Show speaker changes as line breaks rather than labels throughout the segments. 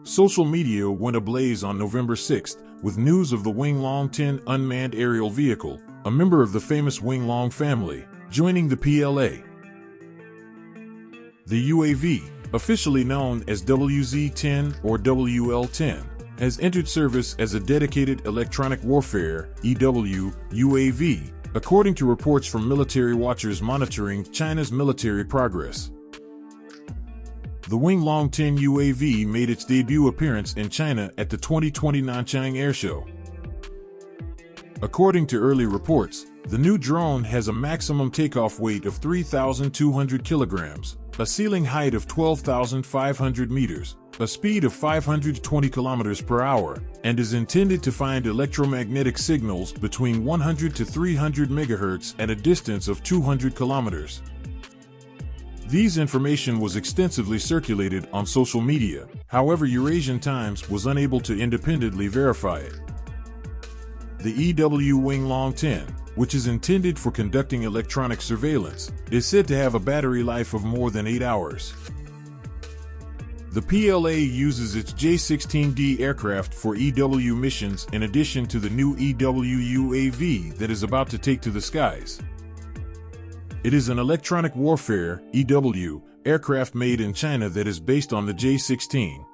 Social media went ablaze on November 6th with news of the Wing Loong-10 unmanned aerial vehicle, a member of the famous Wing Loong family, joining the PLA. The UAV, officially known as WZ-10 or WL-10, has entered service as a dedicated electronic warfare (EW) UAV, according to reports from military watchers monitoring China's military progress. The Wing Loong-10 UAV made its debut appearance in China at the 2020 Zhuhai Air Show. According to early reports, the new drone has a maximum takeoff weight of 3,200 kilograms, a ceiling height of 12,500 meters, a speed of 520 kilometers per hour, and is intended to find electromagnetic signals between 100 to 300 megahertz at a distance of 200 kilometers. This information was extensively circulated on social media, however Eurasian Times was unable to independently verify it. The EW Wing Loong-10, which is intended for conducting electronic surveillance, is said to have a battery life of more than 8 hours. The PLA uses its J-16D aircraft for EW missions in addition to the new EW UAV that is about to take to the skies. It is an electronic warfare (EW) aircraft made in China that is based on the J-16.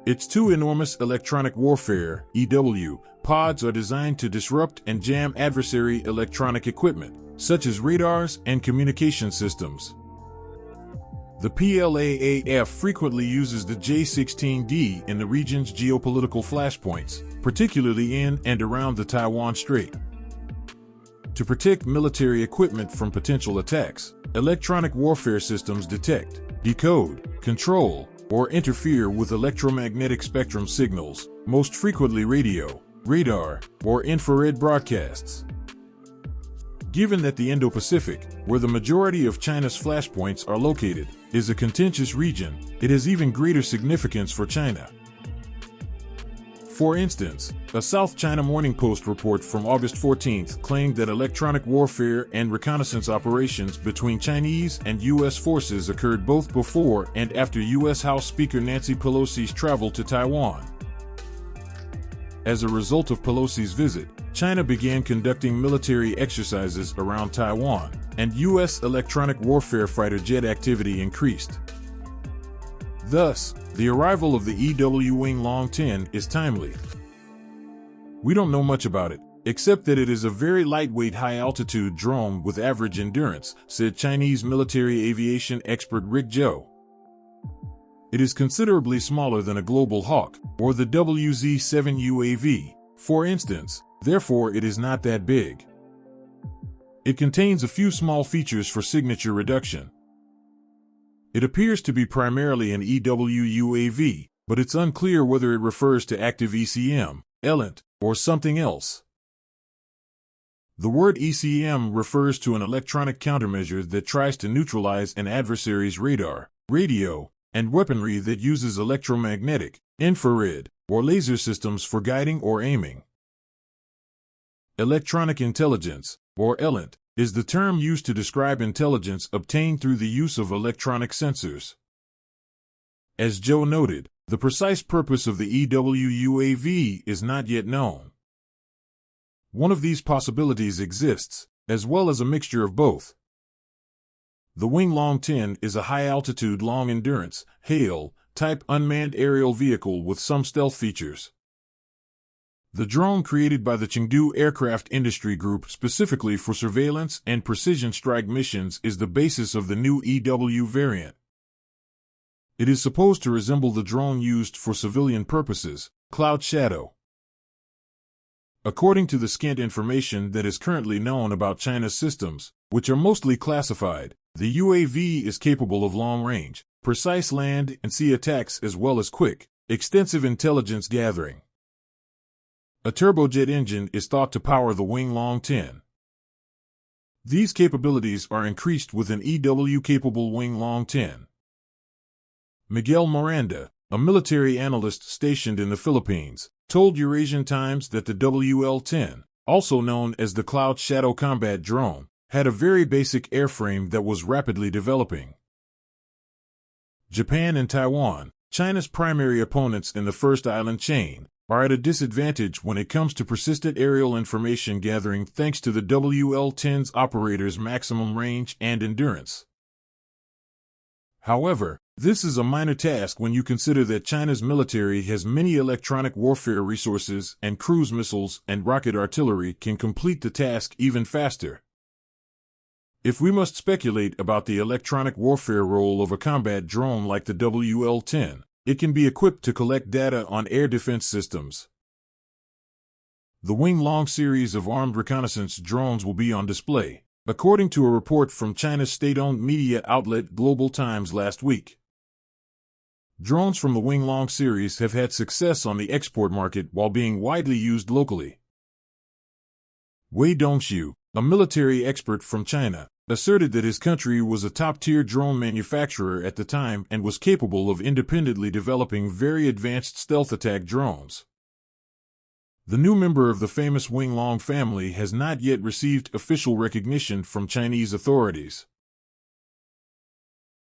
Its two enormous electronic warfare (EW) pods are designed to disrupt and jam adversary electronic equipment, such as radars and communication systems. The PLAAF frequently uses the J-16D in the region's geopolitical flashpoints, particularly in and around the Taiwan Strait. To protect military equipment from potential attacks, electronic warfare systems detect, decode, control, or interfere with electromagnetic spectrum signals, most frequently radio, radar, or infrared broadcasts. Given that the Indo-Pacific, where the majority of China's flashpoints are located, is a contentious region, it has even greater significance for China. For instance, a South China Morning Post report from August 14th claimed that electronic warfare and reconnaissance operations between Chinese and U.S. forces occurred both before and after U.S. House Speaker Nancy Pelosi's travel to Taiwan. As a result of Pelosi's visit, China began conducting military exercises around Taiwan, and U.S. electronic warfare fighter jet activity increased. Thus, the arrival of the EW Wing Loong-10 is timely. We don't know much about it, except that it is a very lightweight high-altitude drone with average endurance, said Chinese military aviation expert Rick Zhou. It is considerably smaller than a Global Hawk, or the WZ-7 UAV, for instance, therefore it is not that big. It contains a few small features for signature reduction. It appears to be primarily an EW UAV, but it's unclear whether it refers to active ECM, ELINT, or something else. The word ECM refers to an electronic countermeasure that tries to neutralize an adversary's radar, radio, and weaponry that uses electromagnetic, infrared, or laser systems for guiding or aiming. Electronic intelligence, or ELINT, is the term used to describe intelligence obtained through the use of electronic sensors. As Zhou noted, the precise purpose of the EW UAV is not yet known. One of these possibilities exists, as well as a mixture of both. The Wing Loong-10 is a high-altitude, long-endurance, HALE-type unmanned aerial vehicle with some stealth features. The drone created by the Chengdu Aircraft Industry Group specifically for surveillance and precision strike missions is the basis of the new EW variant. It is supposed to resemble the drone used for civilian purposes, Cloud Shadow. According to the scant information that is currently known about China's systems, which are mostly classified, the UAV is capable of long-range, precise land and sea attacks as well as quick, extensive intelligence gathering. A turbojet engine is thought to power the Wing Loong-10. These capabilities are increased with an EW-capable Wing Loong-10. Miguel Miranda, a military analyst stationed in the Philippines, told Eurasian Times that the WL-10, also known as the Cloud Shadow combat drone, had a very basic airframe that was rapidly developing. Japan and Taiwan, China's primary opponents in the first island chain are at a disadvantage when it comes to persistent aerial information gathering thanks to the WL-10's operators' maximum range and endurance. However, this is a minor task when you consider that China's military has many electronic warfare resources and cruise missiles and rocket artillery can complete the task even faster. If we must speculate about the electronic warfare role of a combat drone like the WL-10, it can be equipped to collect data on air defense systems. The Wing Loong series of armed reconnaissance drones will be on display, according to a report from China's state-owned media outlet Global Times last week. Drones from the Wing Loong series have had success on the export market while being widely used locally. Wei Dongxiu, a military expert from China, asserted that his country was a top-tier drone manufacturer at the time and was capable of independently developing very advanced stealth attack drones. The new member of the famous Wing Loong family has not yet received official recognition from Chinese authorities.